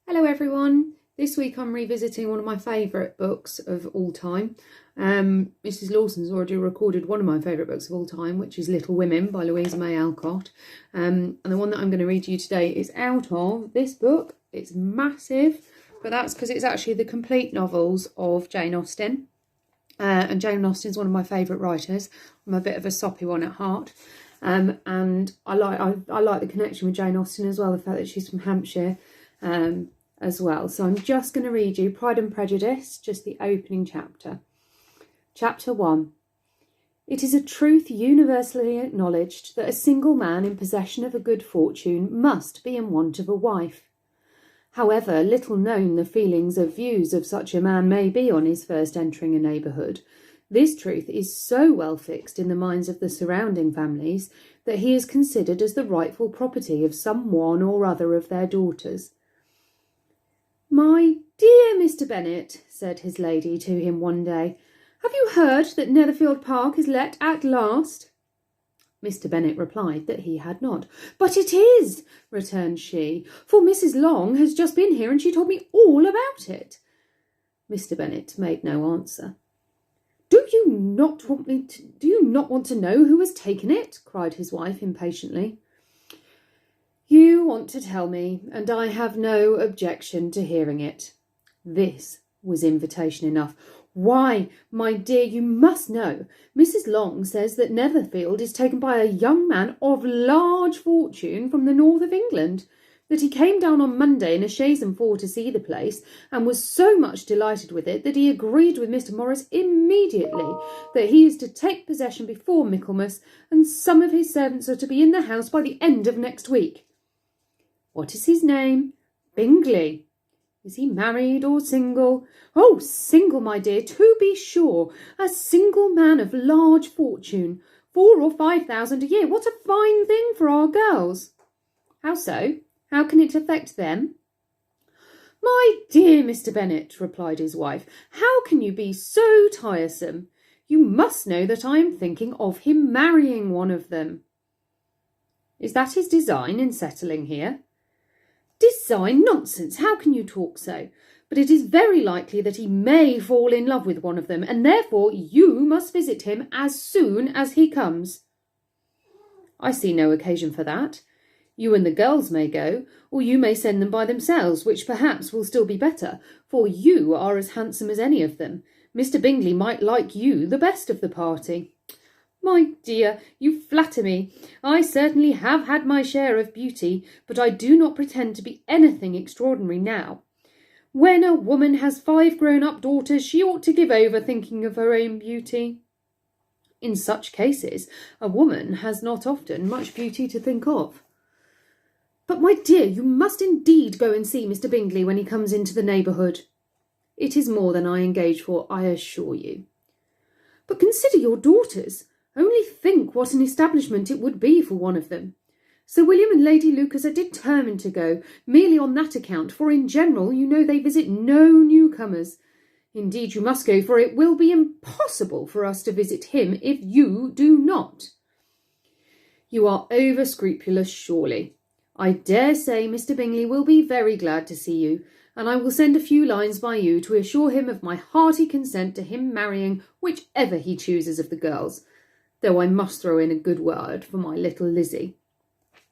Hello everyone, this week I'm revisiting one of my favourite books of all time. Mrs Lawson's already recorded one of my favourite books of all time, which is Little Women by Louisa May Alcott. And the one that I'm going to read to you today is out of this book. It's massive, but that's because it's actually the complete novels of Jane Austen. And Jane Austen's one of my favourite writers. I'm a bit of a soppy one at heart. And I like the connection with Jane Austen as well, the fact that she's from Hampshire. As well. So I'm just going to read you Pride and Prejudice, just the opening chapter. Chapter 1. It is a truth universally acknowledged that a single man in possession of a good fortune must be in want of a wife. However little known the feelings or views of such a man may be on his first entering a neighbourhood, this truth is so well fixed in the minds of the surrounding families that he is considered as the rightful property of some one or other of their daughters. "My dear Mr. Bennet," said his lady to him one day, "have you heard that Netherfield Park is let at last?" Mr. Bennet replied that he had not. "But it is," returned she, "for Mrs. Long has just been here and she told me all about it." Mr. Bennet made no answer. Do you not want to know who has taken it?" cried his wife impatiently. "You want to tell me, and I have no objection to hearing it." This was invitation enough. "Why, my dear, you must know. Mrs. Long says that Netherfield is taken by a young man of large fortune from the north of England, that he came down on Monday in a chaise and four to see the place, and was so much delighted with it that he agreed with Mr. Morris immediately that he is to take possession before Michaelmas, and some of his servants are to be in the house by the end of next week." "What is his name?" "Bingley." "Is he married or single?" "Oh, single, my dear, to be sure. A single man of large fortune. 4,000 or 5,000 a year. What a fine thing for our girls." "How so? How can it affect them?" "My dear Mr. Bennet," replied his wife, "how can you be so tiresome? You must know that I am thinking of him marrying one of them." "Is that his design in settling here?" "Design? Nonsense! How can you talk so? But it is very likely that he may fall in love with one of them, and therefore you must visit him as soon as he comes." "I see no occasion for that. You and the girls may go, or you may send them by themselves, which perhaps will still be better, for you are as handsome as any of them. Mr. Bingley might like you the best of the party." "My dear, you flatter me. I certainly have had my share of beauty, but I do not pretend to be anything extraordinary now. When a woman has 5 grown-up daughters, she ought to give over thinking of her own beauty." "In such cases, a woman has not often much beauty to think of." "But, my dear, you must indeed go and see Mr. Bingley when he comes into the neighbourhood." "It is more than I engage for, I assure you." "But consider your daughters. Only think what an establishment it would be for one of them. Sir William and Lady Lucas are determined to go, merely on that account, for in general, you know, they visit no newcomers. Indeed, you must go, for it will be impossible for us to visit him if you do not." "You are over-scrupulous, surely. I dare say Mr. Bingley will be very glad to see you, and I will send a few lines by you to assure him of my hearty consent to him marrying whichever he chooses of the girls, though I must throw in a good word for my little Lizzie."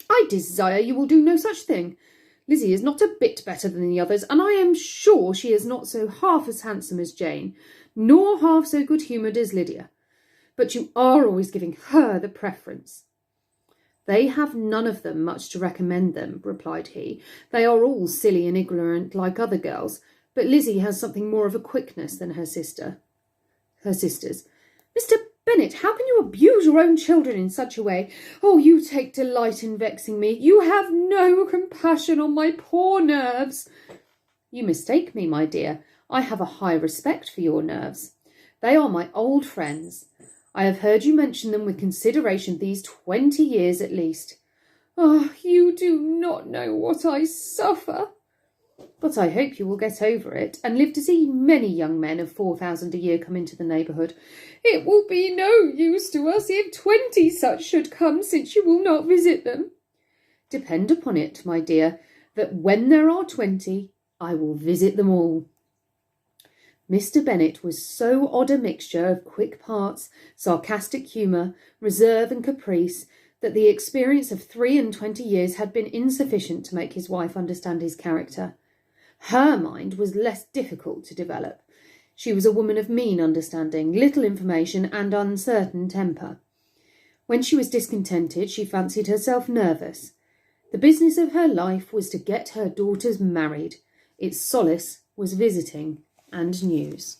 "I desire you will do no such thing. Lizzie is not a bit better than the others, and I am sure she is not so half as handsome as Jane, nor half so good-humoured as Lydia. But you are always giving her the preference." "They have none of them much to recommend them," replied he. "They are all silly and ignorant like other girls, but Lizzie has something more of a quickness than her sisters." "Mr. Bennet, how can you abuse your own children in such a way? Oh, you take delight in vexing me. You have no compassion on my poor nerves." "You mistake me, my dear. I have a high respect for your nerves. They are my old friends. I have heard you mention them with consideration these 20 years at least." "Ah, you do not know what I suffer." "But I hope you will get over it, and live to see many young men of 4,000 a year come into the neighbourhood." "It will be no use to us if 20 such should come, since you will not visit them." "Depend upon it, my dear, that when there are 20, I will visit them all. Mr. Bennet was so odd a mixture of quick parts, sarcastic humour, reserve and caprice, that the experience of 23 years had been insufficient to make his wife understand his character. Her mind was less difficult to develop. She was a woman of mean understanding, little information, and uncertain temper. When she was discontented, she fancied herself nervous. The business of her life was to get her daughters married. Its solace was visiting and news.